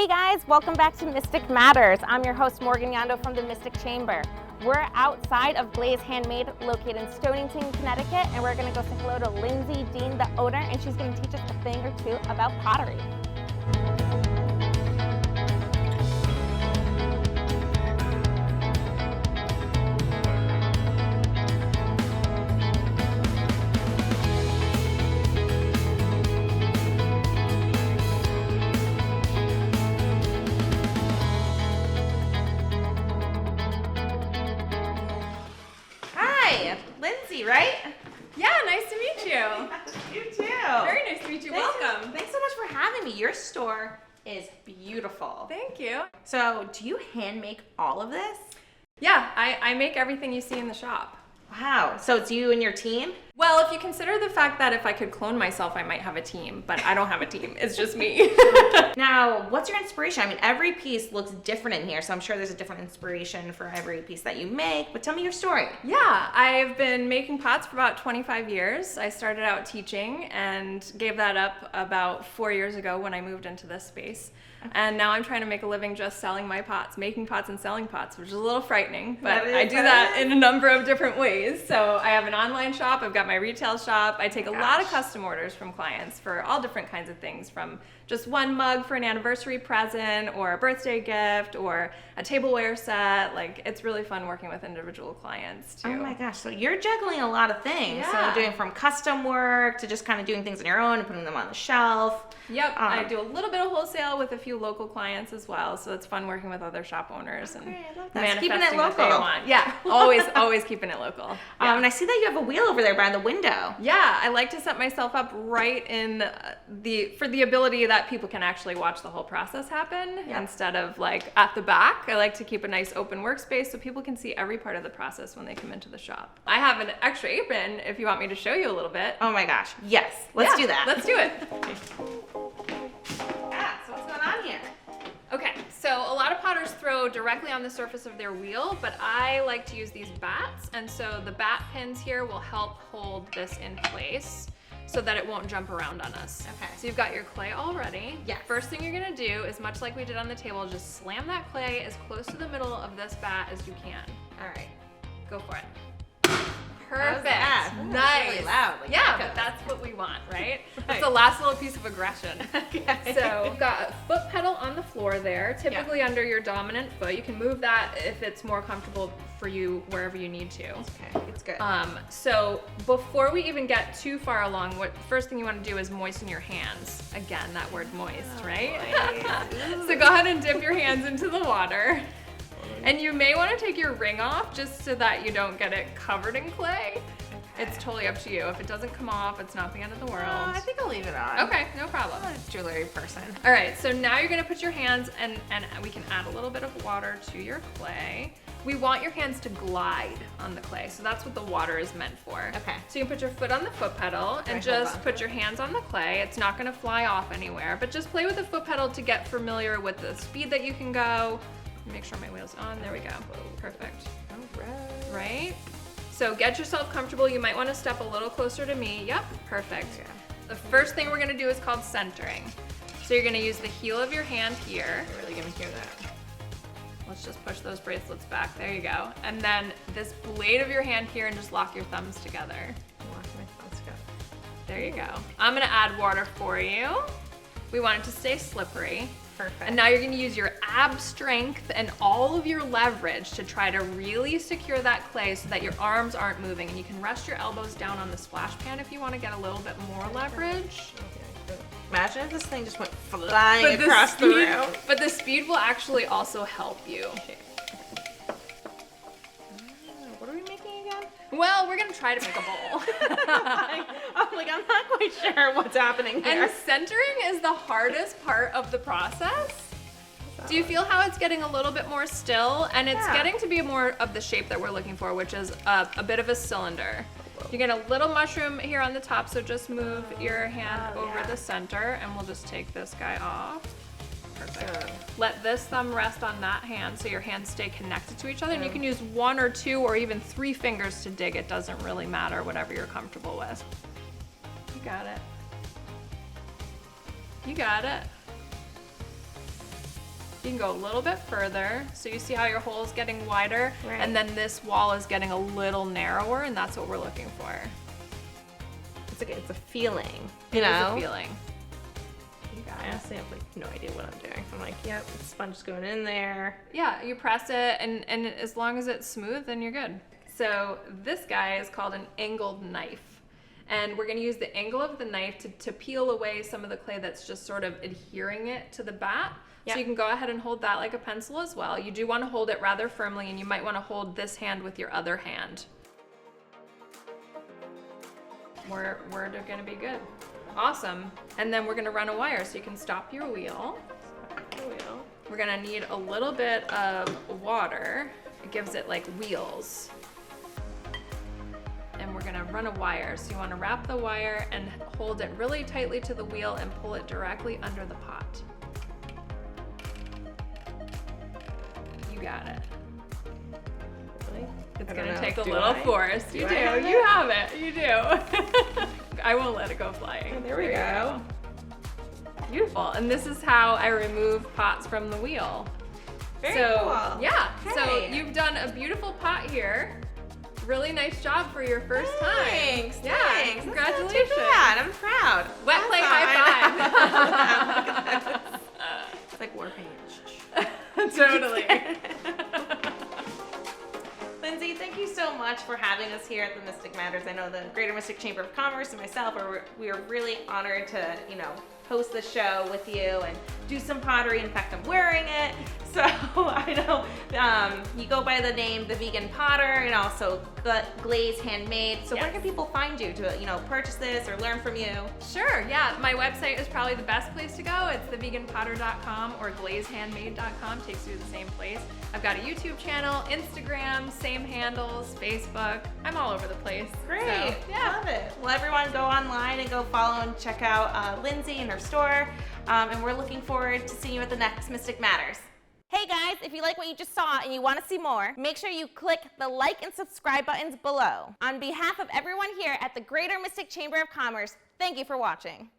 Hey guys, welcome back to Mystic Matters. I'm your host Morgan Yandow from the Mystic Chamber. We're outside of Glaze Handmade located in Stonington, Connecticut, and we're going to go say hello to Lyndsay Dean, the owner, and she's going to teach us a thing or two about pottery. Lyndsay, right? Yeah, nice to meet you. You too. Very nice to meet you. Welcome. Thanks so much for having me. Your store is beautiful. Thank you. So, do you hand make all of this? Yeah, I make everything you see in the shop. Wow. So it's you and your team? Well, if you consider the fact that if I could clone myself, I might have a team, but I don't have a team. It's just me. Now, what's your inspiration? I mean, every piece looks different in here, so I'm sure there's a different inspiration for every piece that you make, but tell me your story. Yeah, I've been making pots for about 25 years. I started out teaching and gave that up about 4 years ago when I moved into this space. And now I'm trying to make a living just selling my pots, making pots and selling pots, which is a little frightening, but I do that in a number of different ways. So I have an online shop, I've got my retail shop. I take a lot of custom orders from clients for all different kinds of things, from just one mug for an anniversary present or a birthday gift or a tableware set. Like, it's really fun working with individual clients too. Oh my gosh, so you're juggling a lot of things. Yeah. So doing from custom work to just kind of doing things on your own and putting them on the shelf. Yep, I do a little bit of wholesale with a few local clients as well, so it's fun working with other shop owners and manifesting keeping it what they local. want. Yeah, always keeping it local. Yeah. And I see that you have a wheel over there by the window. Yeah, I like to set myself up right in for the ability that people can actually watch the whole process happen instead of like at the back. I like to keep a nice open workspace so people can see every part of the process when they come into the shop. I have an extra apron if you want me to show you a little bit. Oh my gosh, yes, let's do that. Let's do it. So what's going on here? Okay, so a lot of potters throw directly on the surface of their wheel, but I like to use these bats, and so the bat pins here will help hold this in place so that it won't jump around on us. Okay. So you've got your clay all ready. Yeah. First thing you're gonna do is, much like we did on the table, just slam that clay as close to the middle of this bat as you can. All right. Go for it. That Perfect. was Nice. really loud. Like Yeah, that. but that's what we want, right? Right. That's the last little piece of aggression. Okay. So we've got a foot pedal on the floor there, typically under your dominant foot. You can move that if it's more comfortable for you wherever you need to. Okay, it's good. So before we even get too far along, what first thing you want to do is moisten your hands. Again, that word moist, right? So go ahead and dip your hands into the water. And you may want to take your ring off just so that you don't get it covered in clay. Okay. It's totally up to you. If it doesn't come off, it's not the end of the world. I think I'll leave it on. Okay, no problem. I'm a jewelry person. All right, so now you're gonna put your hands, and we can add a little bit of water to your clay. We want your hands to glide on the clay, so that's what the water is meant for. Okay. So you can put your foot on the foot pedal and just put your hands on the clay. It's not gonna fly off anywhere, but just play with the foot pedal to get familiar with the speed that you can go. Make sure my wheel's on, there we go. Perfect. All right. Right? So get yourself comfortable. You might wanna step a little closer to me. Yep, perfect. Yeah. The first thing we're gonna do is called centering. So you're gonna use the heel of your hand here. You're really gonna hear that. Let's just push those bracelets back. There you go. And then this blade of your hand here, and just lock your thumbs together. Lock my thumbs together. There you go. I'm gonna add water for you. We want it to stay slippery. Perfect. And now you're gonna use your ab strength and all of your leverage to try to really secure that clay so that your arms aren't moving. And you can rest your elbows down on the splash pan if you wanna get a little bit more leverage. Okay. Imagine if this thing just went flying across the room. But the speed will actually also help you. Okay. What are we making again? Well, we're gonna try to make a bowl. I'm not quite sure what's happening here. And centering is the hardest part of the process. Do you feel how it's getting a little bit more still? And it's getting to be more of the shape that we're looking for, which is a bit of a cylinder. You get a little mushroom here on the top, so just move your hand over the center, and we'll just take this guy off. Perfect. Let this thumb rest on that hand so your hands stay connected to each other. And you can use 1 or 2 or even 3 fingers to dig. It doesn't really matter, whatever you're comfortable with. You got it. You got it. You can go a little bit further. So you see how your hole is getting wider, Right. and then this wall is getting a little narrower, and that's what we're looking for. It's a feeling, It is a feeling. I honestly have like no idea what I'm doing. I'm like, yep, the sponge is going in there. Yeah, you press it, and as long as it's smooth, then you're good. So this guy is called an angled knife. And we're gonna use the angle of the knife to peel away some of the clay that's just sort of adhering it to the bat. Yep. So you can go ahead and hold that like a pencil as well. You do wanna hold it rather firmly, and you might wanna hold this hand with your other hand. We're gonna be good. Awesome. And then we're gonna run a wire so you can stop your wheel. We're gonna need a little bit of water. It gives it like wheels. And we're gonna run a wire. So you wanna wrap the wire and hold it really tightly to the wheel and pull it directly under the pot. You got it. It's gonna take a little force. You do. You have it. You do. I won't let it go flying. Oh, there we go. Beautiful. And this is how I remove pots from the wheel. Very so, cool. Yeah. So Okay. you've done a beautiful pot here. Really nice job for your first Thanks. time. Yeah. Thanks. Congratulations. That's not too bad. I'm proud. Wet play Awesome. high five. It's like war paint. Totally. Lyndsay, thank you so much for having us here at the Mystic Matters. I know the Greater Mystic Chamber of Commerce and myself we are really honored to, host the show with you and do some pottery. In fact, I'm wearing it. So I know you go by the name The Vegan Potter and also Glaze Handmade. So where can people find you to, purchase this or learn from you? Sure, yeah. My website is probably the best place to go. It's theveganpotter.com or glazehandmade.com. Takes you to the same place. I've got a YouTube channel, Instagram, same handles, Facebook. I'm all over the place. Great. So, yeah. Love it. Well, everyone go online and go follow and check out Lyndsay and her store. And we're looking forward to seeing you at the next Mystic Matters. Hey guys, if you like what you just saw and you want to see more, make sure you click the like and subscribe buttons below. On behalf of everyone here at the Greater Mystic Chamber of Commerce, thank you for watching.